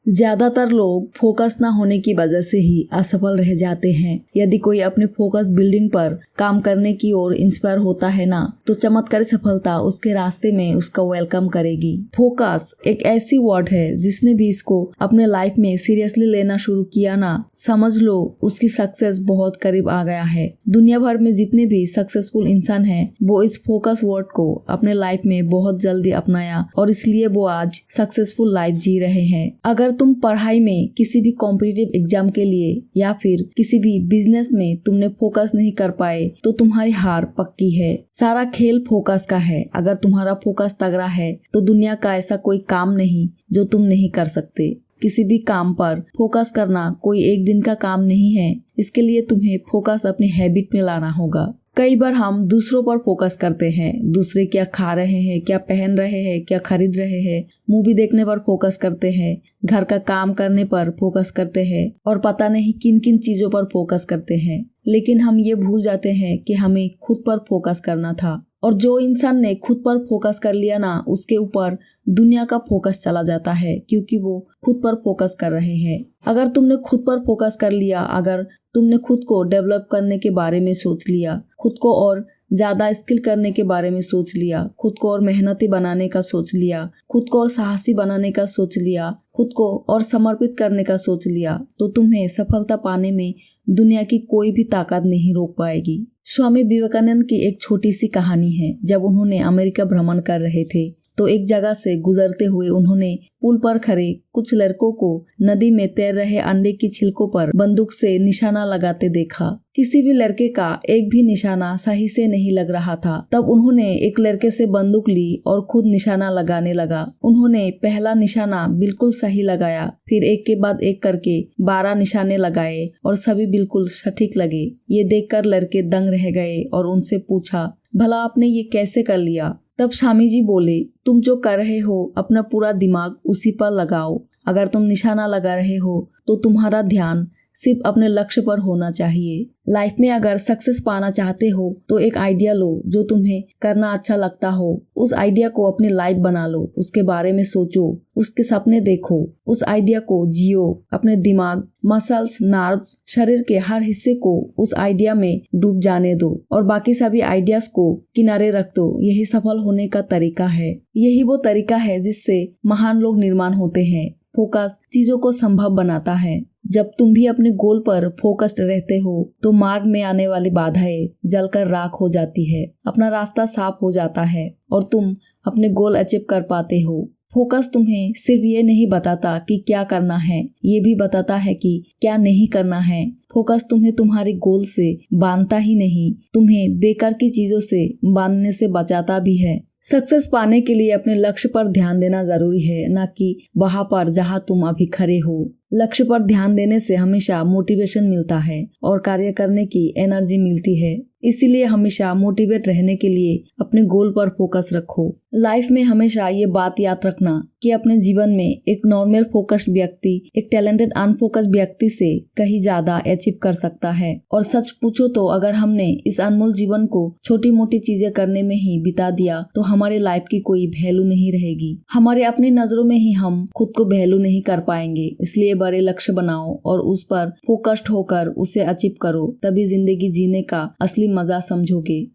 ज्यादातर लोग फोकस ना होने की वजह से ही असफल रह जाते हैं। यदि कोई अपने फोकस बिल्डिंग पर काम करने की ओर इंस्पायर होता है ना, तो चमत्कारी सफलता उसके रास्ते में उसका वेलकम करेगी। फोकस एक ऐसी वर्ड है, जिसने भी इसको अपने लाइफ में सीरियसली लेना शुरू किया ना, समझ लो उसकी सक्सेस बहुत करीब आ गया है। दुनिया भर में जितने भी सक्सेसफुल इंसान हैं, वो इस फोकस वर्ड को अपने लाइफ में बहुत जल्दी अपनाया और इसलिए वो आज सक्सेसफुल लाइफ जी रहे हैं। अगर तुम पढ़ाई में किसी भी कॉम्पिटिटिव एग्जाम के लिए या फिर किसी भी बिजनेस में तुमने फोकस नहीं कर पाए, तो तुम्हारी हार पक्की है। सारा खेल फोकस का है। अगर तुम्हारा फोकस तगड़ा है तो दुनिया का ऐसा कोई काम नहीं जो तुम नहीं कर सकते। किसी भी काम पर फोकस करना कोई एक दिन का काम नहीं है। इसके लिए तुम्हें फोकस अपनी हैबिट में लाना होगा। कई बार हम दूसरों पर फोकस करते हैं। दूसरे क्या खा रहे हैं, क्या पहन रहे हैं, क्या खरीद रहे हैं। मूवी देखने पर फोकस करते हैं, घर का काम करने पर फोकस करते हैं और पता नहीं किन किन चीजों पर फोकस करते हैं। लेकिन हम ये भूल जाते हैं कि हमें खुद पर फोकस करना था। और जो इंसान ने खुद पर फोकस कर लिया ना, उसके ऊपर दुनिया का फोकस चला जाता है, क्योंकि वो खुद पर फोकस कर रहे हैं। अगर तुमने खुद पर फोकस कर लिया, अगर तुमने खुद को डेवलप करने के बारे में सोच लिया, खुद को और ज्यादा स्किल करने के बारे में सोच लिया, खुद को और मेहनती बनाने का सोच लिया, खुद को और साहसी बनाने का सोच लिया, खुद को और समर्पित करने का सोच लिया, तो तुम्हें सफलता पाने में दुनिया की कोई भी ताकत नहीं रोक पाएगी। स्वामी विवेकानंद की एक छोटी सी कहानी है। जब उन्होंने अमेरिका भ्रमण कर रहे थे, तो एक जगह से गुजरते हुए उन्होंने पुल पर खड़े कुछ लड़कों को नदी में तैर रहे अंडे की छिलकों पर बंदूक से निशाना लगाते देखा। किसी भी लड़के का एक भी निशाना सही से नहीं लग रहा था। तब उन्होंने एक लड़के से बंदूक ली और खुद निशाना लगाने लगा। उन्होंने पहला निशाना बिल्कुल सही लगाया, फिर एक के बाद एक करके 12 निशाने लगाए और सभी बिल्कुल सटीक लगे। ये देखकर लड़के दंग रह गए और उनसे पूछा, भला आपने ये कैसे कर लिया? तब स्वामी जी बोले, तुम जो कर रहे हो अपना पूरा दिमाग उसी पर लगाओ। अगर तुम निशाना लगा रहे हो तो तुम्हारा ध्यान सिर्फ अपने लक्ष्य पर होना चाहिए। लाइफ में अगर सक्सेस पाना चाहते हो तो एक आइडिया लो जो तुम्हें करना अच्छा लगता हो। उस आइडिया को अपनी लाइफ बना लो, उसके बारे में सोचो, उसके सपने देखो, उस आइडिया को जियो। अपने दिमाग, मसल्स, नर्व्स, शरीर के हर हिस्से को उस आइडिया में डूब जाने दो और बाकी सभी आइडियाज को किनारे रख दो। यही सफल होने का तरीका है। यही वो तरीका है जिससे महान लोग निर्माण होते हैं। फोकस चीजों को संभव बनाता है। जब तुम भी अपने गोल पर फोकस्ड रहते हो तो मार्ग में आने वाली बाधाएं जलकर राख हो जाती है, अपना रास्ता साफ हो जाता है और तुम अपने गोल अचीव कर पाते हो। फोकस तुम्हें सिर्फ ये नहीं बताता कि क्या करना है, ये भी बताता है कि क्या नहीं करना है। फोकस तुम्हें तुम्हारे गोल से बांधता ही नहीं, तुम्हें बेकार की चीजों से बांधने से बचाता भी है। सक्सेस पाने के लिए अपने लक्ष्य पर ध्यान देना जरूरी है, न कि वहां पर जहां तुम अभी खड़े हो। लक्ष्य पर ध्यान देने से हमेशा मोटिवेशन मिलता है और कार्य करने की एनर्जी मिलती है। इसीलिए हमेशा मोटिवेट रहने के लिए अपने गोल पर फोकस रखो। लाइफ में हमेशा ये बात याद रखना कि अपने जीवन में एक नॉर्मल फोकस्ड व्यक्ति एक टैलेंटेड अनफोकस्ड व्यक्ति से कहीं ज्यादा अचीव कर सकता है। और सच पूछो तो अगर हमने इस अनमोल जीवन को छोटी मोटी चीजें करने में ही बिता दिया तो हमारे लाइफ की कोई वैल्यू नहीं रहेगी। हमारे अपनी नजरों में ही हम खुद को वैल्यू नहीं कर पाएंगे। इसलिए बड़े लक्ष्य बनाओ और उस पर फोकस्ड होकर उसे अचीव करो, तभी जिंदगी जीने का असली मजा समझोगे।